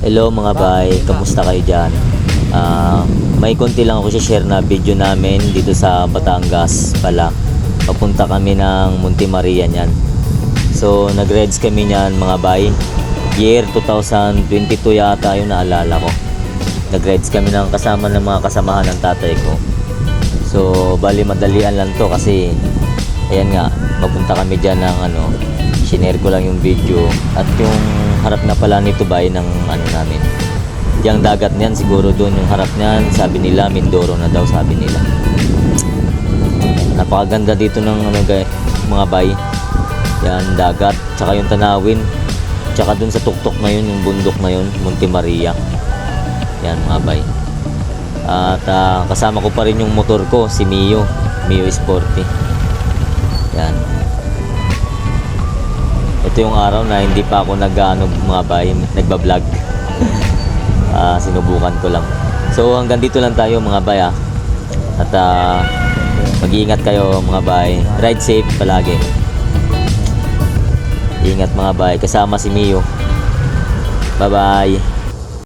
Hello mga bay, kamusta kayo dyan? May konti lang ako share na video namin dito sa Batangas pala. Papunta kami ng Monte Maria niyan. So nag-rides kami niyan mga bay. Year 2022 yata yung naalala ko. Nag-rides kami ng kasama ng mga kasamahan ng tatay ko. So bali madalian lang to kasi ayan nga, mapunta kami dyan ng shinare ko lang yung video at yung harap na pala nito bay ng namin. Yung dagat niyan siguro doon yung harap niyan, sabi nila Mindoro na daw sabi nila. Napakaganda dito ng mga bay. Yan dagat, tsaka yung tanawin. Tsaka doon sa tuktok na yun, yung bundok na yun, Monte Maria. Yan mga bay. At kasama ko pa rin yung motor ko, si Mio Sporty. Yan. Ito yung araw na hindi pa ako mga bay, nagbablog. Sinubukan ko lang. So hanggang dito lang tayo mga bay At mag-iingat kayo mga bay. Ride safe palagi. Ingat mga bay. Kasama si Mio. Bye bye.